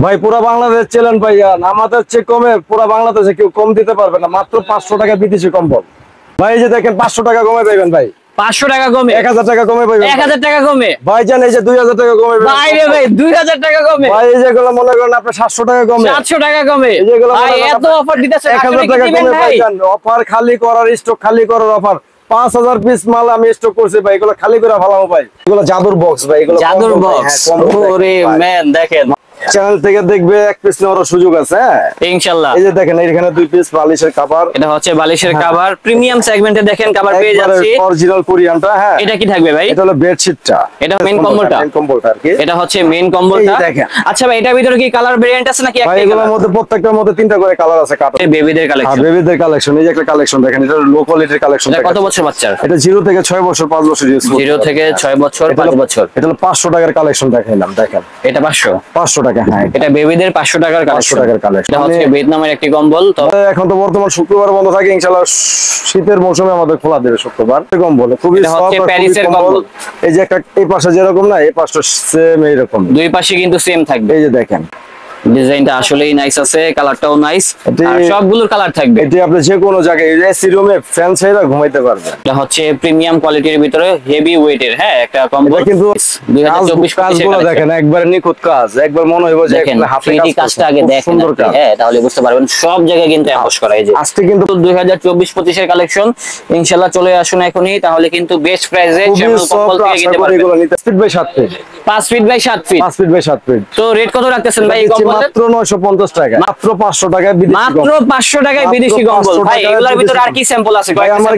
ভাই পুরো বাংলাদেশ চ্যালেঞ্জ ভাইয়া, আমাদের চেয়ে কমে পুরো বাংলাদেশে কেউ কম দিতে পারবে না। মাত্র 500 টাকা বিদেশি কম্বল ভাই। এই যে দেখেন 500 টাকা কমে পাইবেন ভাই, 500 টাকা কমে, 1000 টাকা কমে পাইবেন, 1000 টাকা কমে ভাই। জান এই যে 2000 টাকা কমে ভাই রে ভাই, 2000 টাকা কমে ভাই। এই যেগুলো মনে করেন আপনি 700 টাকা কমে, 700 টাকা কমে এই যেগুলো ভাই, এত অফার দিতেছে 1000 টাকা কমে ভাই। জান অফার খালি করার, স্টক খালি করার অফার। 5000 পিস মাল আমি স্টক করছি ভাই, এগুলো খালি করে ফেলাবো ভাই। এগুলো জাদুর বক্স ভাই, এগুলো জাদুর বক্স। ওরে ম্যান দেখেন, চ্যানেল থেকে দেখবে এক পিস নেওয়ার সুযোগ আছে ইনশাআল্লাহ। এই যে দেখেন এখানে 2 পিস বালিশের কভার, এটা হচ্ছে বালিশের কভার, প্রিমিয়াম সেগমেন্টে দেখেন কভার পেয়ে যাচ্ছি অরিজিনাল কোরিয়ানটা। হ্যাঁ, এটা কি থাকবে ভাই? এটা হলো বেডশিটটা, এটা মেইন কম্বলটা, মেইন কম্বলটা আর কি। এটা হচ্ছে মেইন কম্বলটা। আচ্ছা ভাই, এটার ভিতরে কি কালার ভেরিয়েন্ট আছে নাকি ভাই একটাই? এগুলোর মধ্যে প্রত্যেকটার মধ্যে 3টা করে কালার আছে। কাট এই বেবিদের কালেকশন, বেবিদের কালেকশন। এই যে একটা কালেকশন দেখেন, এটা লো কোয়ালিটির কালেকশন। এটা কত বছর বাচ্চার? এটা 0 থেকে 6 বছর, 5 বছর ইউজ করতে 0 থেকে 6 বছর, 5 বছর। এটা হলো 500 টাকার কালেকশন দেখাইলাম, দেখেন এটা 500 টাকা। হ্যাঁ, এটা বেবিদের 500 টাকার 500 কালেকশন। টাকার কালেকশন। এটা হচ্ছে ভিয়েতনামের একটি কম্বল। তো এখন তো বর্তমান শুক্রবার বন্ধ থাকে, ইনশাআল্লাহ শীতের মৌসুমে আমাদের খোলা দেবে শুক্রবার। কম্বল খুবই এটা হচ্ছে সফট, প্যারিসের কম্বল। এই যে একটা এই পাশে যেরকম না, এই পাশটা সেম এইরকম, দুই পাশে কিন্তু সেম থাকবে। এই যে দেখেন ডিজাইনটা আসলেই নাইস আছে, কালারটাও নাইস, এটি- আর সবগুলোর কালার থাকবে। এটি আপনি যে কোনো জায়গায় এসি রুমে ফ্যান ছাইরা ঘুমাইতে পারবেন। এটা হচ্ছে প্রিমিয়াম কোয়ালিটির ভিতরে হেভি ওয়েটের, হ্যাঁ, একটা কম্বল। এটা কিন্তু 2024 কাজগুলো দেখেন, একবারে নিখুঁত কাজ, একবার মনে হইব যে দেখেন হাতে 3D কাজ কাজটা করছে। আগে খুব দেখেন সুন্দর আপনি, কাজ। হ্যাঁ, তাহলে বুঝতে পারবেন সব জায়গায় কিন্তু এমবস করা। এই যে আজকে কিন্তু 2024-25 এর কালেকশন, ইনশাআল্লাহ চলে আসুন এখনই, তাহলে কিন্তু বেস্ট প্রাইসে খুবই চ্যানেল কম্বল soft, পেয়ে আশা যেতে করি পারবেন। এগুলো নিতে 5 feet by 7 feet, 5 feet by 7 feet. 5 feet by 7 feet. তো রেট কত রাখতেছেন ভাই এই দিচ্ছি কম্বলের? মাত্র 950 টাকা, মাত্র 500 টাকায় বিদেশি মাত্র কম্বল। 500 টাকায় মাত্র বিদেশি কম্বল 500 ভাই। টাকায় এগুলোর ভিতরে আর বিদেশি কি স্যাম্পল আছে? ভাই আমার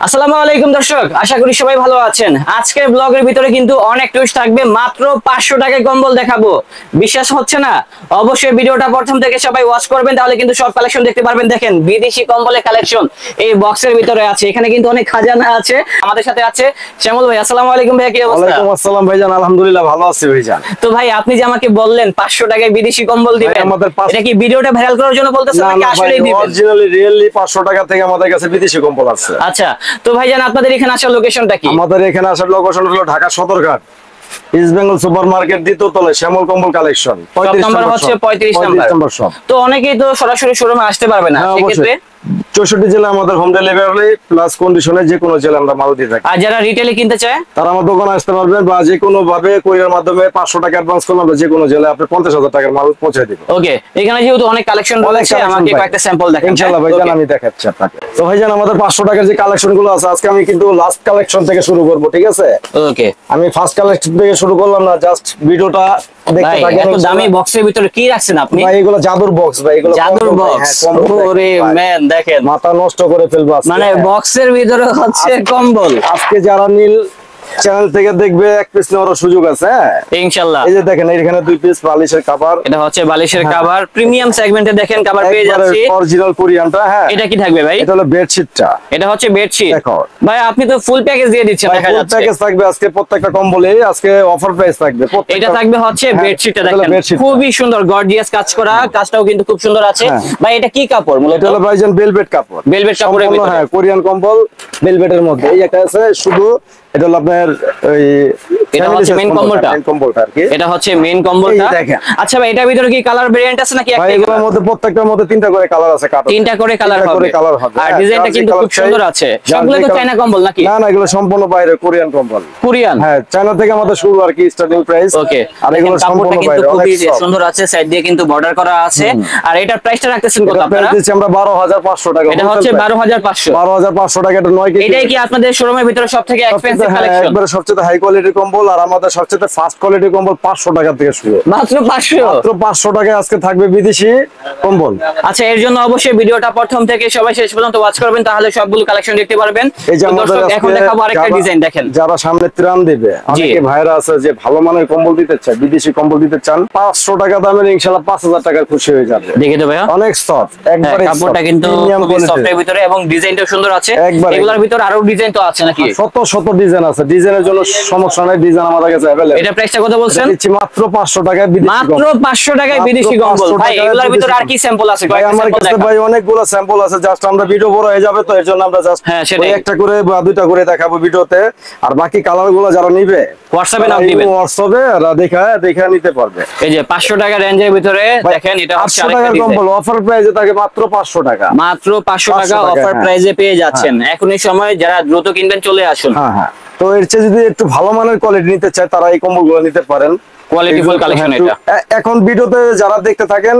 আসসালামু আলাইকুম দর্শক, আশা করি সবাই ভালো আছেন। আজকের ব্লগের ভিতরে কিন্তু অনেক টুইস্ট থাকবে। মাত্র 500 টাকায় কম্বল দেখাবো, বিশ্বাস হচ্ছে না? অবশ্যই ভিডিওটা প্রথম থেকে সবাই ওয়াচ করবেন, তাহলে কিন্তু সব কালেকশন দেখতে পারবেন। দেখেন বিদেশি কম্বলের কালেকশন এই বক্সের ভিতরে আছে। এখানে কিন্তু অনেক খাজানা আছে। আমাদের সাথে আছে শ্যামল ভাই। আসসালামু আলাইকুম ভাই, কি অবস্থা? ওয়ালাইকুম আসসালাম ভাইজান, আলহামদুলিল্লাহ ভালো আছি ভাইজান। তো ভাই আপনি যে আমাকে বললেন 500 টাকায় বিদেশি কম্বল দিবেন, আমাদের এটা কি ভিডিওটা ভাইরাল করার জন্য বলতেছেন না নাকি না ভাই, আসলেই দিবেন? অরিজিনালি রিয়েলি 500 টাকা থেকে আমাদের কাছে বিদেশি কম্বল আছে। আচ্ছা, তো ভাইজান আপনাদের এখানে আসার লোকেশনটা কি? আমাদের এখানে আসার লোকেশন হলো Dhaka Sadarghat, east Bengal super market, দ্বিতীয় তলায় শ্যামল কম্বল কালেকশন। শপ নাম্বার হচ্ছে 35 নাম্বার শপ। তো অনেকেই তো সরাসরি শোরুমে আসতে পারবে না, হ্যাঁ, সেক্ষেত্রে 64 জেলা আমাদের হোম ডেলিভারি প্লাস কন্ডিশনে যে কোনো জেলা আমরা মাল দিয়ে থাকি। আর যারা রিটেলে কিনতে চায় তারা আমার দোকানে আসতে পারবেন, বা যে কোনো ভাবে কুরিয়ার মাধ্যমে 500 টাকা অ্যাডভান্স করলে আমরা যে কোনো জেলায় আপনি 50,000 টাকার মাল পৌঁছে দিব। ওকে, এখানে যেহেতু অনেক কালেকশন রয়েছে, আমাকে কয়েকটা স্যাম্পল দেখান ইনশাআল্লাহ ভাইজান, আমি দেখাচ্ছি আপনাকে। তো ভাইজান আমাদের 500 টাকার যে কালেকশন গুলো আছে, আজকে আমি কিন্তু লাস্ট কালেকশন থেকে শুরু করব, ঠিক আছে? ওকে আমি ফার্স্ট কালেকশন থেকে শুরু করলাম না, জাস্ট ভিডিওটা দেখতে ভাই, থাকেন। এত দামি বক্সের ভিতরে কি রাখছেন আপনি? ভাই এগুলো জাদুর বক্স ভাই, এগুলো জাদুর কম্বল ভাই, বক্স। হ্যাঁ, কম্বল ওরে ভাই। ম্যান দেখেন, মাথা নষ্ট করে ফেলবো আজকে। মানে বক্সের ভিতরে হচ্ছে কম্বল। আজকে যারা নীল চ্যানেল থেকে দেখবে এক পিস নেওয়ার সুযোগ আছে। ইনশাআল্লাহ। এই যে দেখেন এখানে 2 পিস বালিশের কভার, এটা হচ্ছে বালিশের কভার, প্রিমিয়াম সেগমেন্টে দেখেন কভার পেয়ে যাচ্ছি। অরিজিনাল কোরিয়ানটা। হ্যাঁ, এটা কি থাকবে ভাই? এটা হলো বেডশিটটা, এটা হচ্ছে বেডশিট। দেখো ভাই আপনি তো ফুল প্যাকেজ দিয়ে দিচ্ছেন, দেখা ফুল যাচ্ছে। প্যাকেজ থাকবে আজকে, প্রত্যেকটা কম্বলে আজকে অফার প্রাইস থাকবে। এটা থাকবে হচ্ছে হ্যাঁ, বেডশিটটা, এটা হলো দেখেন বেডশিট। খুবই সুন্দর গর্জিয়াস কাজ করা, কাজটাও কিন্তু খুব সুন্দর আছে। হ্যাঁ। ভাই এটা কি কাপড় মূলত? এটা হলো ভাইজান ভেলভেট কাপড়, ভেলভেট কাপড়ের সম্পূর্ণ, ভিতরে। হ্যাঁ, কোরিয়ান কম্বল ভেলভেটের মধ্যে। এই একটা আছে শুধু, এটা হলো আপনার ওই এটা হচ্ছে মেইন কম্বলটা, কম্বলটা আর কি। এটা হচ্ছে মেইন কম্বলটা। এই দেখেন। আচ্ছা ভাই, এটার ভিতরে কি কালার ভেরিয়েন্ট আছে নাকি ভাই একটাই এগুলোর কালার? মধ্যে প্রত্যেকটার মধ্যে 3টা করে কালার আছে, কাট 3টা করে কালার হবে। আর হ্যাঁ, ডিজাইনটা যার যে কিন্তু colour খুব সুন্দর চাই, আছে। যার সবগুলো যে তো colour- চায়না কম্বল নাকি? না না, এগুলো সম্পূর্ণ বাইরে কোরিয়ান কম্বল। কোরিয়ান। হ্যাঁ, চায়না থেকে আমাদের শুরু আর কি, স্টার্টিং প্রাইস। ওকে, আর এগুলো কাপড়টা সম্পূর্ণ কিন্তু বাইরে, অনেক খুবই soft। সুন্দর আছে, সাইড দিয়ে কিন্তু বর্ডার করা আছে। আর এটার প্রাইসটা রাখতেছেন কত এটা আপনারা? প্রাইস দিচ্ছি আমরা 12,500 টাকা। এটা হচ্ছে 12,500। 12,500 টাকা, এটা 9 কেজি। এটাই কি আপনাদের শোরুমের ভিতরে সবথেকে এক্সপেন্সিভ কালেকশন? একবারে সবচেয়ে হাই কোয়ালিটির কম্বল, আর আমাদের সবচেয়ে ফার্স্ট কোয়ালিটির কম্বল 500 টাকা থেকে শুরু। মাত্র 500। মাত্র 500 টাকায় আজকে থাকবে বিদেশি কম্বল। আচ্ছা, এর জন্য অবশ্যই ভিডিওটা প্রথম থেকে সবাই শেষ পর্যন্ত ওয়াচ করবেন, তাহলে সবগুলো কালেকশন দেখতে পারবেন। এই যে তো আমাদের দর্শক, এখন আজকে দেখাবো আরেকটা যারা- ডিজাইন, দেখেন। যারা সামনে ত্রাণ দিবে, অনেকে ভাইরা আছে যে ভালো মানের কম্বল দিতে চায়, বিদেশি কম্বল দিতে চান, 500 টাকা দামের ইনশাআল্লাহ 5,000 টাকা খুশি হয়ে যাবে। দেখে তো ভাইয়া, অনেক সফট, একবারে কাপড়টা কিন্তু প্রিমিয়াম খুবই সফটের ভিতরে এবং ডিজাইনটাও সুন্দর আছে। একবারে। এগুলোর ভিতরে আরো ডিজাইন তো আছে নাকি? শত শত ডিজাইন ডিজাইন আছে, ডিজাইনের জন্য সমস্যা নাই, ডিজাইন আমাদের কাছে अवेलेबल। এটা প্রাইসটা কত বলছেন? দিচ্ছি মাত্র 500 টাকায় বিদেশি কম্বল। মাত্র 500 টাকায় বিদেশি কম্বল। ভাই এগুলোর ভিতরে আর কি স্যাম্পল আছে? ভাই আমার কাছে ভাই অনেকগুলো স্যাম্পল আছে, জাস্ট আমরা ভিডিও বড় হয়ে যাবে তো এর জন্য আমরা জাস্ট একটা করে বা দুইটা করে দেখাবো ভিডিওতে। আর বাকি কালারগুলো যারা নিবে হোয়াটসঅ্যাপে নাম দিবেন, হোয়াটসঅ্যাপে দেখা নিতে পারবে। এই যে 500 টাকা রেঞ্জের ভিতরে দেখেন, এটা হচ্ছে 800 টাকার কম্বল অফার প্রাইসে থাকে মাত্র 500 টাকা। মাত্র 500 টাকা অফার প্রাইসে পেয়ে যাচ্ছেন। এখনই সময়, যারা দ্রুত কিনবেন চলে আসুন। হ্যাঁ, তো এর চেয়ে যদি একটু ভালো মানের কোয়ালিটি নিতে চায় তারা এই কম্বলগুলো নিতে পারেন। কোয়ালিটিফুল কালেকশন এটা। এখন ভিডিওতে যারা দেখতে থাকেন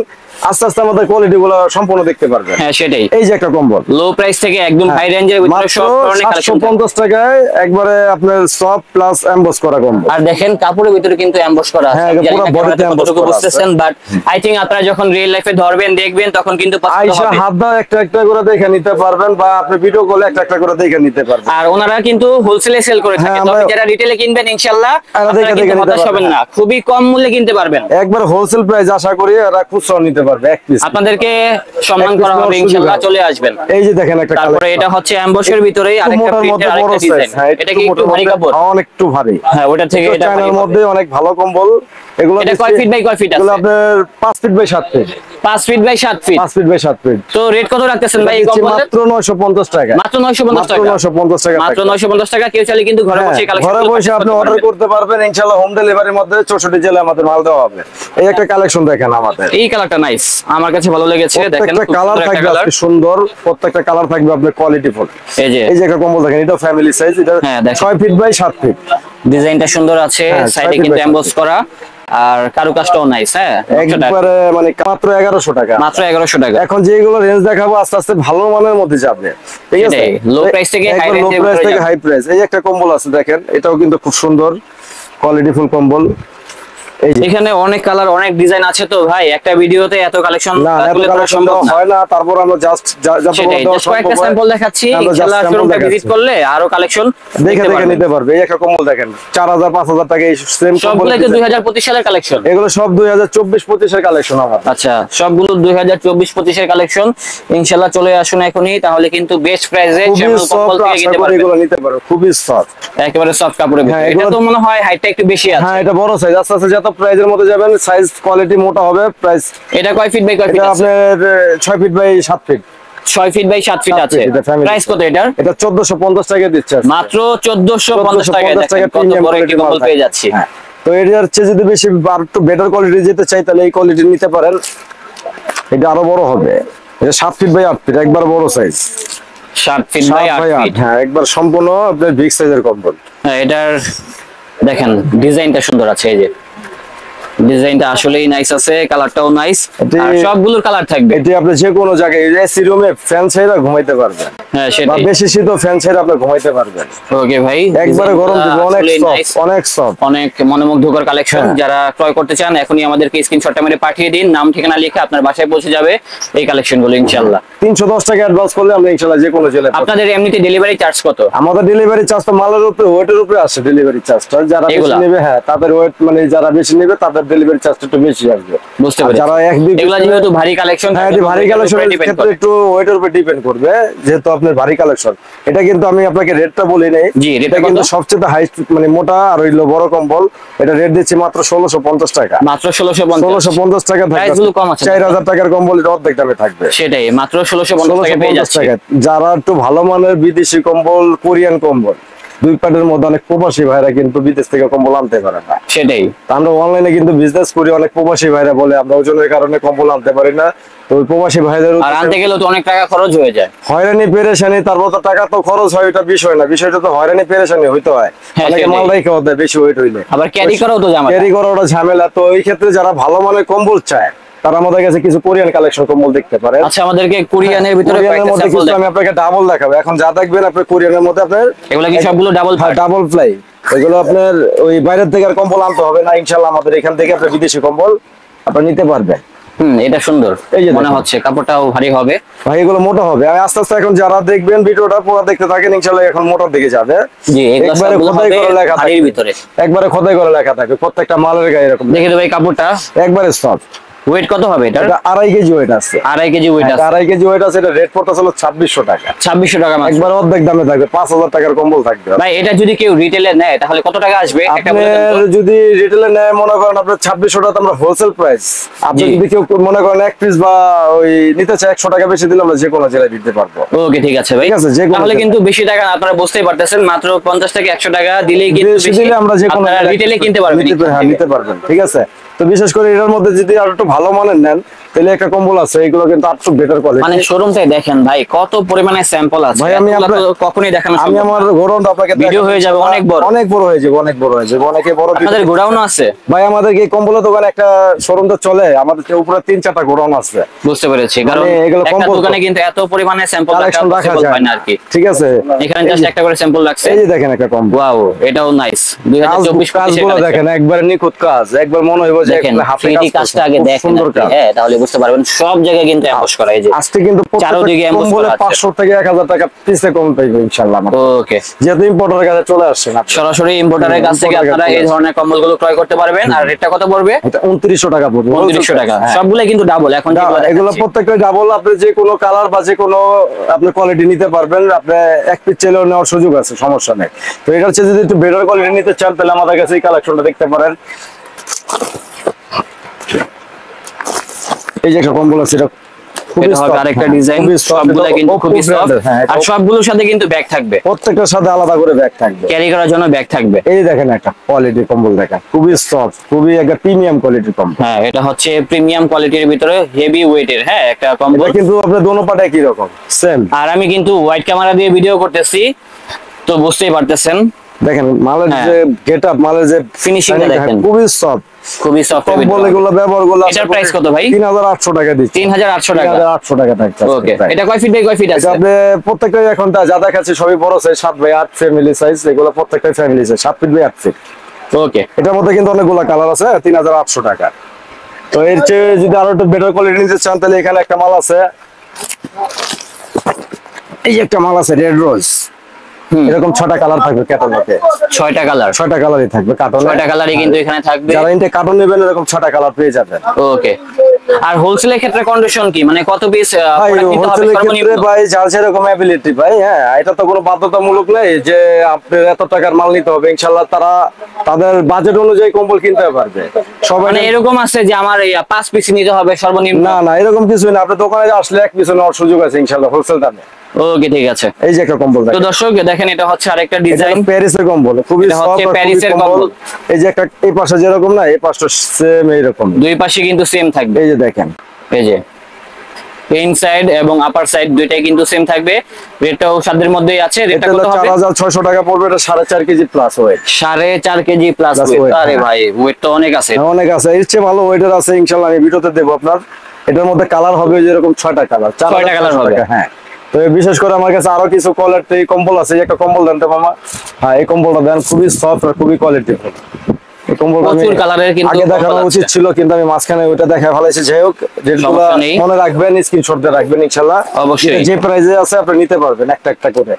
আস্তে আস্তে আমাদের কোয়ালিটি গুলো সম্পূর্ণ দেখতে পারবেন। হ্যাঁ সেটাই। এই যে একটা কম্বল লো প্রাইস থেকে একদম হাই রেঞ্জের ভিতরে সব ধরনের কালেকশন, 750 টাকায় একবারে আপনার সফট প্লাস এমবস করা কম্বল। আর দেখেন কাপড়ের ভিতরে কিন্তু এমবস করা আছে। পুরো বডিতে এমবস করা বুঝতেছেন, বাট আই থিং আপনারা যখন রিয়েল লাইফে ধরবেন দেখবেন তখন কিন্তু পছন্দ আয়শা হবে। হাত দা একটা একটা করে দেখে নিতে পারবেন, বা আপনি ভিডিও কলে একটা একটা করে দেখে নিতে পারবেন। আর ওনারা কিন্তু হোলসেলে সেল করে থাকে, তবে যারা রিটেলে কিনবেন ইনশাআল্লাহ আপনারা কিন্তু হতাশ হবেন না, খুবই কম মূল্যে কিনতে পারবেন। একবার হোলসেল প্রাইস আশা করি এরা খুচরা নিতে পারবে এক পিস। আপনাদেরকে সম্মান করা হবে ইনশাআল্লাহ, চলে আসবেন। এই যে দেখেন একটা তারপরে এটা হচ্ছে এমবসের ভিতরেই আরেকটা প্রিন্টের আরেকটা ডিজাইন। এটা কি একটু ভারী কাপড়? অনেক একটু ভারী। হ্যাঁ ওটা থেকে এটা চায়নার মধ্যে অনেক ভালো কম্বল। এগুলো এটা কয় ফিট বাই কয় ফিট আছে? এগুলো আপনার 5 feet by 7 feet. 5 feet by 7 feet. 5 feet by 7 feet. তো রেট কত রাখতেছেন ভাই এই কম্বলের? মাত্র 950 টাকা। মাত্র 950 টাকা। মাত্র 950 টাকা। মাত্র 950 টাকা। কেউ চাইলে কিন্তু ঘরে বসে কালেকশন ঘরে বসে আপনি অর্ডার করতে পারবেন ইনশাআল্লাহ। হোম ডেলিভারির মধ্যে 64 জেলায় আমাদের মাল দেওয়া হবে। এই একটা কালেকশন দেখেন আমাদের। এই কালারটা নাইস, আমার কাছে ভালো লেগেছে। দেখেন প্রত্যেকটা কালার থাকবে আপনি সুন্দর, প্রত্যেকটা কালার থাকবে আপনার কোয়ালিটিফুল। এই যে একটা কম্বল দেখেন, এটা ফ্যামিলি সাইজ, এটা 6 ফিট বাই 7 ফিট। ডিজাইনটা সুন্দর আছে, সাইডে কিন্তু এমবস করা, আর কারুকাজটাও নাইস। হ্যাঁ একবারে মানে মাত্র 1100 টাকা। মাত্র 1100 টাকা। এখন যেগুলো রেঞ্জ দেখাবো আস্তে আস্তে ভালো মানের মধ্যে যাবে, ঠিক আছে? লো প্রাইস থেকে হাই রেঞ্জ, লো প্রাইস থেকে হাই প্রাইস। এই একটা কম্বল আছে দেখেন, এটাও কিন্তু খুব সুন্দর কোয়ালিটিফুল কম্বল। এখানে অনেক কালার অনেক ডিজাইন আছে, তো ভাই একটা ভিডিওতে এত কালেকশন তুলে ধরা সম্ভব হয় না। তারপর আমরা জাস্ট কয়েকটা স্যাম্পল দেখাচ্ছি, ইনশাআল্লাহ শোরুমটা ভিজিট করলে আরো কালেকশন দেখে নিতে পারবে। এই একটা কম্বল দেখেন 4000 5000 টাকা। এই সেম সবগুলো কি 2025 সালের কালেকশন? এগুলো সব 2024-25 এর কালেকশন আমার। আচ্ছা, সবগুলো 2024-25 এর কালেকশন। ইনশাআল্লাহ চলে আসুন এখনি, তাহলে কিন্তু বেস্ট প্রাইসে চ্যানেল কম্বল থেকে কিনতে পারবেন। এগুলো নিতে পারো, খুবই সফট, একেবারে সফট কাপড়ের ভিতরে। এটা তো মনে হয় হাইটটা একটু বেশি আছে। হ্যাঁ এটা বড় সাইজ। আস্তে আস্তে যত প্রাইজের মধ্যে যাবেন সাইজ কোয়ালিটি মোটা হবে। প্রাইস এটা কয় ফিট বাই কয় ফিট? এটা আপনার 6 feet by 7 feet. 6 feet by 7 feet আছে। প্রাইস কত এটার? এটা 1450 টাকা দিচ্ছে। মাত্র 1450 টাকায় দেখেন কত বড় একটি কম্বল পেয়ে যাচ্ছি। তো এটার চেয়ে যদি বেশি আর একটু বেটার কোয়ালিটি যেতে চাই তাহলে এই কোয়ালিটি নিতে পারেন। এটা আরো বড় হবে। এটা 7 ফিট বাই 8 ফিট, একবার বড় সাইজ। 7 feet by 8 fit. হ্যাঁ একবার সম্পূর্ণ আপনার বিগ সাইজের কম্বল। হ্যাঁ এটার দেখেন ডিজাইনটা সুন্দর আছে। এই যে ডিজাইনটা আসলেই নাইস আছে, কালারটাও নাইস, আর সবগুলোর কালার থাকবে। এটি আপনি যে কোনো জায়গায় এসি রুমে ফ্যান ছেড়ে ঘুমাইতে পারবেন। হ্যাঁ সেটাই। বা বেশি শীত ফ্যান ছেড়ে আপনি ঘুমাইতে পারবেন। ওকে ভাই, একবারে গরম দিব, অনেক সফট, অনেক সফট, অনেক মনোমুগ্ধকর কালেকশন। যারা ক্রয় করতে চান এখনই আমাদেরকে স্ক্রিনশটটা মেরে পাঠিয়ে দিন, নাম ঠিকানা লিখে আপনার বাসায় পৌঁছে যাবে এই কালেকশনগুলো ইনশাআল্লাহ। 310 টাকা অ্যাডভান্স করলে আমরা ইনশাআল্লাহ যে কোনো জেলায়। আপনাদের এমনিতে ডেলিভারি চার্জ কত? আমাদের ডেলিভারি চার্জ তো মালের উপরে, ওয়েটের উপরে আসে ডেলিভারি চার্জটা। যারা বেশি নেবে, হ্যাঁ তাদের ওয়েট মানে যারা বেশি নেবে তাদের ডেলিভারি চার্জটা একটু বেশি আসবে। বুঝতে পেরেছি। যারা এক দুই এগুলা যেহেতু ভারী কালেকশন, হ্যাঁ ভারী কালেকশনের ক্ষেত্রে একটু ওয়েটের উপর ডিপেন্ড করবে, যেহেতু আপনার ভারী কালেকশন। এটা কিন্তু আমি আপনাকে রেটটা বলি নাই। এটা কিন্তু সবচেয়ে হাই মানে মোটা আর হইলো বড় কম্বল। এটা রেট দিচ্ছি মাত্র 1650 টাকা। মাত্র 1650 টাকা থাকবে। প্রাইসগুলো কম আছে। 4000 টাকার কম্বল এটা অর্ধেক দামে থাকবে। সেটাই, মাত্র 1650 টাকা পেয়ে যাচ্ছে। যারা একটু ভালো মানের বিদেশি কম্বল, কোরিয়ান কম্বল, দুই পাটের মধ্যে অনেক প্রবাসী ভাইরা কিন্তু বিদেশ থেকে কম্বল আনতে পারে না। সেটাই। আমরা অনলাইনে কিন্তু বিজনেস করি, অনেক প্রবাসী ভাইরা বলে আমরা ওজনের কারণে কম্বল আনতে পারি না। তো ওই প্রবাসী ভাইদের আর আনতে গেলে তো অনেক টাকা খরচ হয়ে যায়। হয়রানি পেরেশানি, তারপর তো টাকা তো খরচ হয়, এটা বিষয় না। বিষয়টা তো হয়রানি পেরেশানি হইতে হয়। অনেকে মাল রেখে দেয় বেশি ওয়েট হইলে, আবার ক্যারি করাও তো ঝামেলা। ক্যারি করা ওটা ঝামেলা। তো এই ক্ষেত্রে যারা ভালো মানের কম্বল চায় তারা আমাদের কাছে কিছু কোরিয়ান কালেকশন কম্বল দেখতে পারে। আচ্ছা, আমাদেরকে কোরিয়ানের ভিতরে কয়েকটা স্যাম্পল দেখান। আমি আপনাকে ডাবল দেখাবো। এখন যা দেখবেন আপনি কোরিয়ানের মধ্যে আপনার এগুলা কি সবগুলো ডাবল ডাবল ফ্লাই। এগুলো আপনার ওই বাইরের থেকে আর কম্বল আনতে হবে না ইনশাআল্লাহ। আমাদের এখান থেকে আপনি বিদেশি কম্বল আপনি নিতে পারবেন। এটা সুন্দর মনে হচ্ছে, কাপড়টাও ভারী হবে ভাই, এগুলো মোটা হবে। আমি আস্তে আস্তে এখন যারা দেখবেন ভিডিওটা পুরো দেখতে থাকেন, ইনশাআল্লাহ এখন মোটার দিকে যাবে। জি, একবারে খোদাই করে লেখা থাকে ভিতরে, একবারে খোদাই করে লেখা থাকে প্রত্যেকটা মালের গায়ে এরকম। দেখে তো ভাই কাপড়টা একবারে সফট। ওয়েট কত হবে এটা? এটা 2.5 কেজি ওয়েট আছে। 2.5 কেজি ওয়েট আছে। 2.5 কেজি ওয়েট আছে। এটা রেট পড়তেছে 2600 টাকা। 2600 টাকা মাত্র। একবার অর্ধেক দামে থাকবে, 5000 টাকার কম্বল থাকবে। ভাই এটা যদি কেউ রিটেলে নেয় তাহলে কত টাকা আসবে একটা বলে দেন তো? আপনার যদি রিটেলে নেয় মনে করেন আপনার 2600 টাকা আমরা হোলসেল প্রাইস। আপনি যদি কেউ মনে করেন এক পিস বা ওই নিতে চায় 100 টাকা বেশি দিলে আমরা যে কোনো জেলায় দিতে পারবো। ওকে ঠিক আছে ভাই। ঠিক আছে, তাহলে কিন্তু বেশি টাকা আপনারা বুঝতেই পারতেছেন, মাত্র 50 থেকে 100 টাকা দিলেই কিন্তু বেশি দিলে আমরা যে কোনো রিটেলে কিনতে পারবেন। হ্যাঁ, নিতে পারবেন। ঠিক আছে, তো বিশেষ করে এটার মধ্যে যদি আর একটু ভালো মানের নেন তাহলে একটা কম্বল আছে, এগুলো কিন্তু আরো বেটার কোয়ালিটি। মানে শোরুমটাই দেখেন ভাই কত পরিমাণে স্যাম্পল আছে ভাই। আমি কখনোই দেখানো সম্ভব আমি না। আমার গোডাউনটা আপনাকে ভিডিও হয়ে যাবে অনেক বড়, অনেক বড় হয়ে যাবে, অনেক বড় হয়ে যাবে, অনেকে বড়। আপনাদের গোডাউন আছে ভাই? আমাদের এই কম্বলের দোকানে একটা শোরুম তো চলে, আমাদের উপরে 3-4টা গোডাউন আছে। বুঝতে পেরেছি, কারণ এগুলো একটা দোকানে কিন্তু এত পরিমাণে স্যাম্পল রাখা যায় না আর কি। ঠিক আছে, এখানে জাস্ট একটা করে স্যাম্পল রাখছে। এই যে দেখেন একটা কম্বল। ওয়াও, এটাও নাইস। 2024 কাজগুলো দেখেন, একবার নিখুঁত কাজ, একবার মনে হইব যে দেখেন হাতে থ্রিডি কাজটা আগে দেখেন। হ্যাঁ, তাহলে বুঝতে পারবেন সব জায়গায় কিন্তু এমবস করা। এই যে আজকে কিন্তু চারদিকে এমবস করা আছে। 500 থেকে 1000 টাকা পিসে কম পাইবে ইনশাআল্লাহ। ওকে, যেহেতু ইম্পোর্টারের কাছে চলে আসছে না, সরাসরি ইম্পোর্টারের কাছ থেকে আপনারা এই ধরনের কম্বলগুলো ক্রয় করতে পারবেন। আর রেটটা কত পড়বে? এটা 2900 টাকা পড়বে। 2900 টাকা। সবগুলো কিন্তু ডাবল। এখন এগুলো প্রত্যেকটা ডাবল। আপনি যে কোনো কালার বা যে কোনো আপনি কোয়ালিটি নিতে পারবেন। আপনি এক পিস চাইলেও নেওয়ার সুযোগ আছে, সমস্যা নেই। তো এটা হচ্ছে যদি একটু বেটার কোয়ালিটি নিতে চান তাহলে আমাদের কাছে এই কালেকশনটা দেখতে পারেন। এই যে একটা কম্বল আছে, এটা আরেকটা ডিজাইন, সবগুলো কিন্তু খুবই সফট। আর সবগুলোর সাথে কিন্তু ব্যাগ থাকবে, প্রত্যেকটার সাথে আলাদা করে ব্যাগ থাকবে, ক্যারি করার জন্য ব্যাগ থাকবে। এই দেখেন একটা কোয়ালিটি কম্বল দেখেন, খুবই সফট, খুবই একটা প্রিমিয়াম কোয়ালিটির কম্বল। হ্যাঁ, এটা হচ্ছে প্রিমিয়াম কোয়ালিটির ভিতরে হেভি ওয়েটের হ্যাঁ একটা কম্বল। কিন্তু আপনার দোনো পাটে একই রকম সেম। আর আমি কিন্তু ওয়াইড ক্যামেরা দিয়ে ভিডিও করতেছি, তো বুঝতেই পারতেছেন। দেখেন মালের যে গেটআপ, মালের যে ফিনিশিং দেখেন, খুবই সফট, খুবই সফট। কম্বল এগুলো ব্যবহার করলে এটার প্রাইস কত ভাই? 3800 টাকা দিচ্ছি। 3800 টাকা। 3800 টাকা থাকছে। ওকে, এটা কয় ফিট বাই কয় ফিট আছে? আপনি প্রত্যেকটাই এখন যা দেখাচ্ছি সবই বড় সাইজ, 7 বাই 8 ফ্যামিলি সাইজ। এগুলো প্রত্যেকটাই family size, 7 feet by 8 feet. Okay, এটার মধ্যে কিন্তু অনেকগুলো কালার আছে। 3800 টাকা। তো এর চেয়ে যদি আরো একটু বেটার কোয়ালিটি নিতে চান তাহলে এখানে একটা মাল আছে, এই যে একটা মাল আছে রেড রোজ। এরকম 6টা কালার থাকবে ক্যাটালগে। 6টা কালার? 6টা কালারই থাকবে কার্টনে। 6টা কালারই কিন্তু এখানে থাকবে। যারা ইনটে কার্টন নেবেন এরকম 6টা কালার পেয়ে যাবেন। ওকে। আর হোলসেলের ক্ষেত্রে কন্ডিশন কি, মানে কত পিস প্রোডাক্ট নিতে হবে সর্বনিম্ন? ভাই যার যেরকম অ্যাবিলিটি ভাই। হ্যাঁ, এটা তো কোনো বাধ্যতামূলক নেই যে আপনার এত টাকার মাল নিতে হবে। ইনশাআল্লাহ তারা তাদের বাজেট অনুযায়ী কম্বল কিনতে পারবে সবাই। মানে এরকম আছে যে আমার 5 পিস নিতে হবে সর্বনিম্ন? না, এরকম কিছু না। আপনি দোকানে আসলে এক পিস নেওয়ার সুযোগ আছে ইনশাআল্লাহ হোলসেল দামে। ওকে, ঠিক আছে। এই যে একটা কম্বল তো দর্শক দেখেন, এটা হচ্ছে আরেকটা ডিজাইন, প্যারিসের কম্বল, খুবই সফট প্যারিসের কম্বল। এই যে একটা এই পাশে যেরকম না, এই পাশটা সেম এইরকম, দুই পাশে কিন্তু সেম থাকবে। এই যে দেখেন, এই যে ইনসাইড এবং আপার সাইড দুইটাই কিন্তু সেম থাকবে। রেটটাও সাধ্যের মধ্যেই আছে। রেটটা কত হবে? 4600 টাকা পড়বে। এটা 4.5 KG plus wait. 4.5 KG plus wait. আরে ভাই, ওয়েট তো অনেক আছে। অনেক আছে, এর চেয়ে ভালো ওয়েটের আছে ইনশাআল্লাহ। আমি ভিডিওতে দেব আপনার। এটার মধ্যে কালার হবে যেরকম 6টা কালার, 6টা কালার হবে। হ্যাঁ, তো বিশেষ করে আমার কাছে আরো কিছু কোয়ালিটি কম্বল আছে। একটা কম্বল দেন তো মামা। হ্যাঁ, এই কম্বলটা দেন, খুবই সফট আর খুবই কোয়ালিটিফুল। এই কম্বলটা প্রচুর কালারের কিন্তু আগে দেখানো উচিত ছিল, কিন্তু আমি মাঝখানে ওইটা দেখা ফেলেছি। যাই হোক, যেগুলো মনে রাখবেন, স্ক্রিনশট দিয়ে রাখবেন ইনশাআল্লাহ। অবশ্যই যে প্রাইসে আছে আপনি নিতে পারবেন একটা একটা করে।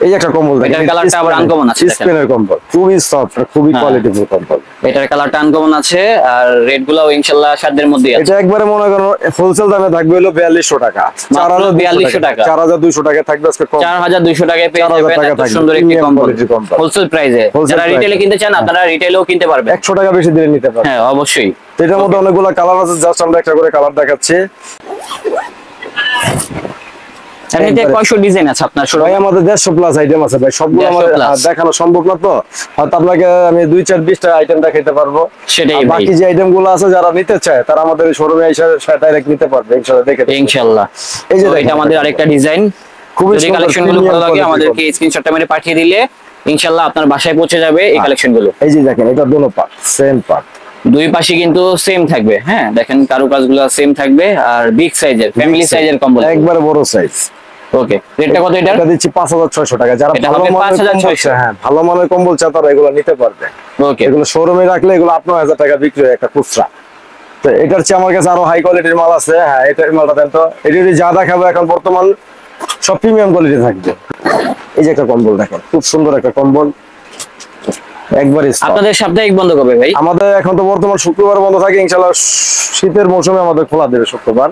এই যে একটা কম্বল দেখেন, এটার কালারটা আবার আনকমন আছে। স্পেনের কম্বল, খুবই সফট আর খুবই কোয়ালিটিফুল কম্বল। এটার কালারটা আনকমন আছে আর রেট গুলো ইনশাআল্লাহ সাধ্যের মধ্যে আছে। এটা একবারে মনে করেন হোলসেল দামে থাকবে হলো 4200 টাকা। 4200 টাকা। 4200 টাকা থাকবে আজকে কম। 4200 টাকায় পেয়ে যাবেন এত সুন্দর একটি কম্বল হোলসেল প্রাইসে। যারা রিটেলে কিনতে চান আপনারা রিটেলেও কিনতে পারবেন। 100 টাকা বেশি দিয়ে নিতে পারবেন। হ্যাঁ, অবশ্যই। তো এটার মধ্যে অনেকগুলো কালার আছে, জাস্ট আমরা একটা করে কালার দেখাচ্ছি। এমনিতে কয়শো ডিজাইন আছে আপনার শোরুমে? ভাই আমাদের 150 প্লাস আইটেম আছে ভাই, সবগুলো আমাদের দেখানো সম্ভব না। তো হয়তো আপনাকে আমি 2-4-20টা আইটেম দেখাইতে পারবো। সেটাই ভাই। বাকি যে আইটেম গুলো আছে যারা নিতে চায় তারা আমাদের শোরুমে এসে ডাইরেক্ট নিতে পারবে ইনশাআল্লাহ। দেখে ইনশাআল্লাহ। এই যে এটা আমাদের আরেকটা ডিজাইন, খুবই সুন্দর। কালেকশন গুলো ভালো লাগে আমাদেরকে স্ক্রিনশটটা মেরে পাঠিয়ে দিলে ইনশাআল্লাহ আপনার বাসায় পৌঁছে যাবে এই কালেকশন গুলো। এই যে দেখেন, এটা দুটো পার্ট সেম পার্ট, দুই পাশে কিন্তু সেম থাকবে। হ্যাঁ, দেখেন কারুকাজগুলো সেম থাকবে। আর বিগ সাইজের ফ্যামিলি সাইজের কম্বল, একবারে বড় সাইজ। ওকে, রেটটা কত এটা? এটা দিচ্ছি 5600 টাকা। যারা ভালো মানের 5600, হ্যাঁ ভালো মানের কম্বল চায় তারা এগুলো নিতে পারবে। ওকে, এগুলো শোরুমে রাখলে এগুলো 8000 টাকা বিক্রি হয় একটা খুচরা। তো এটার চেয়ে আমার কাছে আরো হাই কোয়ালিটির মাল আছে। হ্যাঁ, এটা মালটা দেন তো। এটা যদি যা দেখাবো এখন বর্তমান সব প্রিমিয়াম কোয়ালিটি থাকবে। এই যে একটা কম্বল দেখেন, খুব সুন্দর একটা কম্বল। একবারই stock। আপনাদের সাপ্তাহিক বন্ধ কবে ভাই? আমাদের এখন তো বর্তমান শুক্রবার বন্ধ থাকে, ইনশাআল্লাহ শীতের মৌসুমে আমাদের খোলা দেবে শুক্রবার,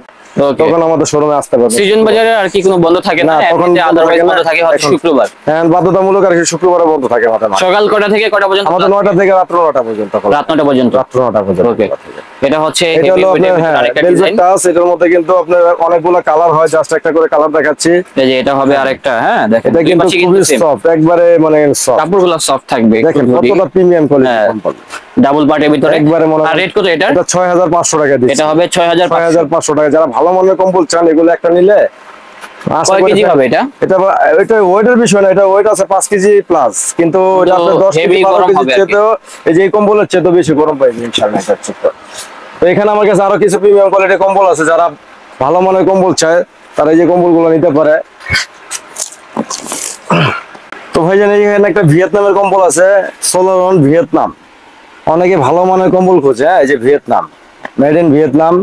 তখন আমাদের শোরুমে আসতে পারবে। সিজন বাজারে আর কি কোনো বন্ধ থাকে না, তখন আদারওয়াইজ বন্ধ থাকে হয়তো শুক্রবার। হ্যাঁ, বাধ্যতামূলক আর কি শুক্রবারে বন্ধ থাকে আমাদের। সকাল কটা থেকে কটা পর্যন্ত? আমাদের 9টা থেকে রাত 9টা পর্যন্ত। রাত 9টা পর্যন্ত। রাত 9টা পর্যন্ত। ওকে, এটা হচ্ছে এটা হলো আপনার আরেকটা ডিজাইন। এটার মধ্যে কিন্তু আপনার অনেকগুলো কালার হয়, জাস্ট একটা করে কালার দেখাচ্ছি। এই যে এটা হবে আরেকটা, হ্যাঁ দেখেন এটা কিন্তু খুবই সফট, একবারে মানে সফট, কাপড়গুলো সফট থাকবে, দেখেন কতটা প্রিমিয়াম কোয়ালিটি কম্বল, ডাবল পার্টের ভিতরে একবারে মনে। আর রেট কত এটা? এটা 6500 টাকা দিচ্ছি। এটা হবে 6500 টাকা। যারা ভালো মানের কম্বল চান, এগুলো একটা নিলে কয় কেজি হবে এটা? এটা ওয়েটের বিষয় না, এটা ওয়েট আছে 5 কেজি প্লাস, কিন্তু এটা আপনার 10 কেজি 12 কেজি চেয়েও এই যে কম্বলের চেয়ে তো বেশি গরম পাইবে ইনশাআল্লাহ। এটা তো এখানে আমার কাছে আরো কিছু প্রিমিয়াম কোয়ালিটির কম্বল আছে, যারা ভালো মানের কম্বল চায় তারা এই যে কম্বলগুলো নিতে পারে। তো ভাইজান এখানে একটা ভিয়েতনামের কম্বল আছে, সোলারন ভিয়েতনাম। অনেকে ভালো মানের কম্বল খোঁজে, এই যে ভিয়েতনাম, মেড ইন ভিয়েতনাম।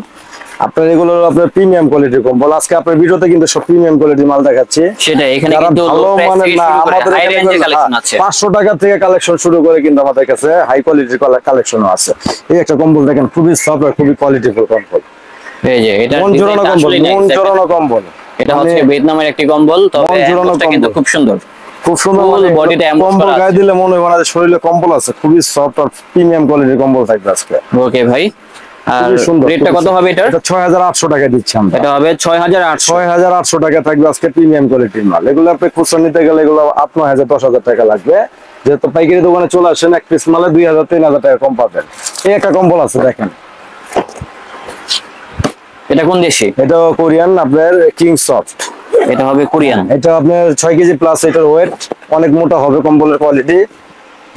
আপনার এগুলো আপনার প্রিমিয়াম কোয়ালিটির কম্বল। আজকে আপনার ভিডিওতে কিন্তু সব প্রিমিয়াম কোয়ালিটির মাল দেখাচ্ছি। সেটা এখানে কিন্তু ভালো মানের না, আমাদের হাই রেঞ্জের কালেকশন আছে। 500 টাকা থেকে কালেকশন শুরু করে কিন্তু আমাদের কাছে হাই কোয়ালিটির কালেকশনও আছে। এই একটা কম্বল দেখেন, খুবই সফট আর খুবই কোয়ালিটিফুল কম্বল। এই যে এটা মন জোড়ানো কম্বল, মন জোড়ানো কম্বল। এটা হচ্ছে ভিয়েতনামের একটি কম্বল, তবে এটা কিন্তু খুব সুন্দর, খুব সুন্দর। বডিতে কম্বল গায়ে দিলে মনে হয় না শরীরে কম্বল আছে। খুবই সফট আর প্রিমিয়াম কোয়ালিটির কম্বল থাকবে আজকে। ওকে ভাই, আর রেটটা কত হবে এটা? এটা 6800 টাকা দিচ্ছি আমরা। এটা হবে 6800 টাকা থাকবে আজকে প্রিমিয়াম কোয়ালিটির মাল। এগুলো আপনি খুচরা নিতে গেলে এগুলো 8-9000 10,000 টাকা লাগবে। যেহেতু পাইকারি দোকানে চলে আসেন, এক পিস মালে 2000-3000 টাকা কম পাবেন। এই একটা কম্বল আছে দেখেন, এটা কোন দেশি? এটা কোরিয়ান, আপনার কিং সফট। এটা হবে কোরিয়ান। এটা আপনার 6 কেজি প্লাস, এটার ওয়েট অনেক মোটা হবে কম্বলের কোয়ালিটি।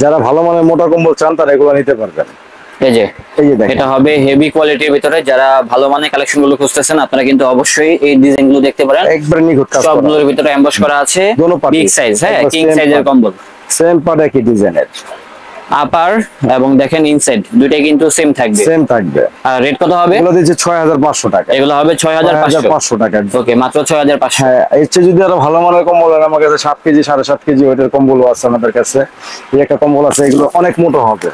যারা ভালো মানের মোটা কম্বল চান তারা এগুলো নিতে পারবেন। এই যে এটা হবে হেভি কোয়ালিটির ভিতরে। যারা ভালো মানের কালেকশন গুলো খুঁজতেছেন আপনারা কিন্তু অবশ্যই এই ডিজাইন গুলো দেখতে পারেন। একবারে নিখুঁত কাজ করা, সবগুলোর ভিতরে এমবস করা আছে, বিগ সাইজ, হ্যাঁ কিং সাইজের কম্বল, সেম পার্ট একই ডিজাইনের। আপার এবং দেখেন ইনসাইড দুইটাই কিন্তু সেম থাকবে। আর রেট কত হবে? এগুলো দিচ্ছে 6500 টাকা। এগুলো হবে 6500 টাকা। ওকে, মাত্র 6500। হ্যাঁ, এর চেয়ে যদি আরো ভালো মানের কম্বল হয়, আমার কাছে 7 কেজি 7.5 কেজি ওয়েটের কম্বলও আছে আমাদের কাছে। এই একটা কম্বল আছে, এগুলো অনেক মোটা হবে।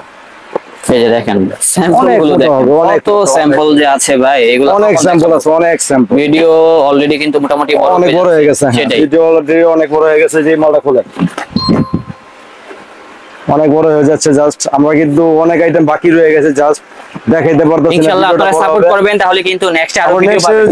এই যে দেখেন স্যাম্পল গুলো দেখেন, কত স্যাম্পল যে আছে ভাই, এগুলো অনেক স্যাম্পল আছে, অনেক স্যাম্পল। ভিডিও অলরেডি কিন্তু মোটামুটি অনেক বড় হয়ে গেছে। ভিডিও অলরেডি অনেক বড় হয়ে গেছে। যে মালটা খোলেন অনেক বড় হয়ে যাচ্ছে। জাস্ট আমরা কিন্তু অনেক আইটেম বাকি রয়ে গেছে, জাস্ট দেখাইতে পারতেছি না। ইনশাআল্লাহ আপনারা সাপোর্ট করবেন, তাহলে কিন্তু নেক্সট আরো ভিডিও পাবেন।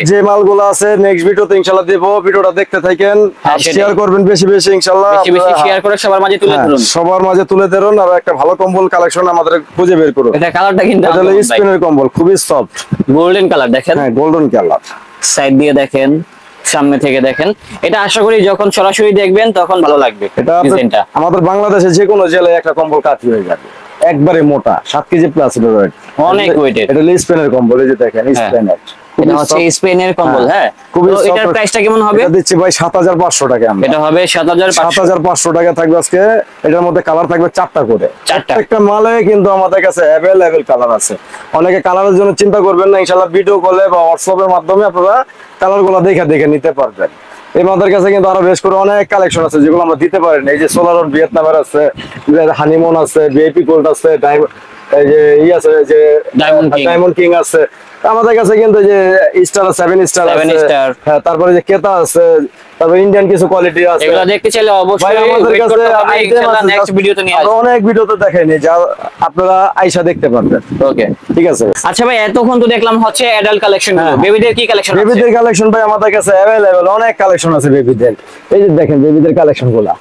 যে মালগুলো আছে নেক্সট ভিডিওতে ইনশাআল্লাহ দেব। ভিডিওটা দেখতে থাকেন আর শেয়ার করবেন বেশি বেশি ইনশাআল্লাহ। বেশি বেশি শেয়ার করে সবার মাঝে তুলে ধরুন, সবার মাঝে তুলে ধরুন। আর একটা ভালো কম্বল কালেকশন আমাদের খুঁজে বের করুন। এটা কালারটা কিন্তু এটা হলো স্পিনের কম্বল, খুবই সফট গোল্ডেন কালার। দেখেন, হ্যাঁ গোল্ডেন কালার। সাইড দিয়ে দেখেন, সামনে থেকে দেখেন। এটা আশা করি যখন সরাসরি দেখবেন তখন ভালো লাগবে। এটা আমাদের বাংলাদেশে যে কোনো জেলায় একটা কম্বল কাঠি হয়ে যাবে, একবারে মোটা 7 কেজি প্লাস এর ওয়েট, অনেক ওয়েটেড। এটা স্পেনের কম্বল, এই যে দেখেন স্পেনের। এটা হচ্ছে স্পেনের কম্বল। হ্যাঁ, তো এটার প্রাইসটা কেমন হবে? এটা দিচ্ছি ভাই 7500 টাকা। আমরা এটা হবে 7500 টাকা থাকবে আজকে। এটার মধ্যে কালার থাকবে 4টা করে। একটা মালে কিন্তু আমাদের কাছে अवेलेबल কালার আছে। অনেকে কালারের জন্য চিন্তা করবেন না, ইনশাআল্লাহ ভিডিও কলে বা হোয়াটসঅ্যাপের মাধ্যমে আপনারা কালারগুলো দেখে নিতে পারবেন। আমাদের কাছে কিন্তু আরো বেশ করে অনেক কালেকশন আছে যেগুলো আমরা দিতে পারি না। এই যে সোলারন ভিয়েতনামের আছে, হানিমুন আছে, ভিআইপি গোল্ড আছে, এই যে আছে যে ডায়মন্ড কিং আছে। আমাদের কাছে কিন্তু যে স্টার 7 স্টার আছে, হ্যাঁ তারপরে যে কেতা আছে, তারপর ইন্ডিয়ান কিছু কোয়ালিটি আছে। এগুলো দেখতে চাইলে অবশ্যই আমাদের ওয়েট কাছে করতে হবে। ইনশাআল্লাহ নেক্সট ভিডিওতে নিয়ে আসব। অনেক ভিডিওতে দেখাইনি, যা আপনারা আয়শা দেখতে পারবেন। ওকে, ঠিক আছে। আচ্ছা ভাই, এতক্ষণ তো দেখলাম হচ্ছে অ্যাডাল্ট কালেকশন গুলো। বেবিদের কি কালেকশন আছে? বেবিদের কালেকশন ভাই আমাদের কাছে अवेलेबल অনেক কালেকশন আছে বেবিদের। এই যে দেখেন বেবিদের কালেকশনগুলো।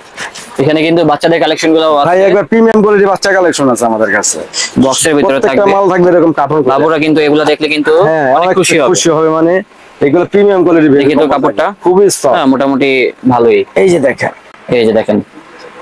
এখানে কিন্তু বাচ্চাদের কালেকশন গুলো আছে ভাই, একবার প্রিমিয়াম কোয়ালিটি বাচ্চা কালেকশন আছে আমাদের কাছে। বক্সের ভিতরে থাকবে, প্রত্যেকটা মাল থাকবে এরকম কাপড়। বাবুরা কিন্তু এগুলো দেখলে কিন্তু অনেক খুশি হবে। মানে এগুলো প্রিমিয়াম কোয়ালিটি। দেখি তো কাপড়টা খুবই সফট, হ্যাঁ মোটামুটি ভালোই। এই যে দেখেন, এই যে দেখেন,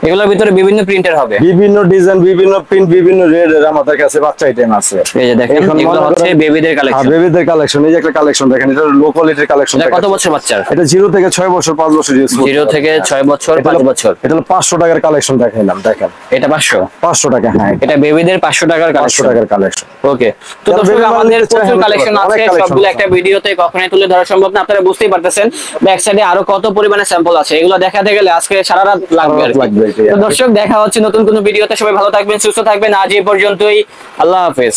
এগুলোর ভিতরে বিভিন্ন প্রিন্টের হবে, বিভিন্ন ডিজাইন, বিভিন্ন প্রিন্ট, বিভিন্ন রেড এর আমাদের কাছে বাচ্চা আইটেম আছে। এই যে দেখেন, এগুলো হচ্ছে বেবিদের কালেকশন। বেবিদের কালেকশন, এই যে একটা কালেকশন দেখেন, এটা লো কোয়ালিটির কালেকশন। এটা কত বছর বাচ্চার? এটা 0 থেকে 6 বছর 5 বছর ইউজ করতে। 0 থেকে 6 বছর 5 বছর। এটা হলো 500 টাকার কালেকশন দেখাইলাম, দেখেন এটা 500 টাকা। হ্যাঁ, এটা বেবিদের 500 টাকার কালেকশন। 500 টাকার কালেকশন। ওকে, তো দর্শক আমাদের প্রচুর কালেকশন আছে, সবগুলো একটা ভিডিওতে কখনোই তুলে ধরা সম্ভব না। আপনারা বুঝতেই পারতেছেন ব্যাক সাইডে আরো কত পরিমাণে স্যাম্পল আছে। এগুলো দেখাতে গেলে আজকে সারা রাত লাগবে। এটাই তো দর্শক দেখা হচ্ছে নতুন কোনো ভিডিওতে, সবাই ভালো থাকবেন, সুস্থ থাকবেন, আজ এই পর্যন্তই, আল্লাহ হাফেজ।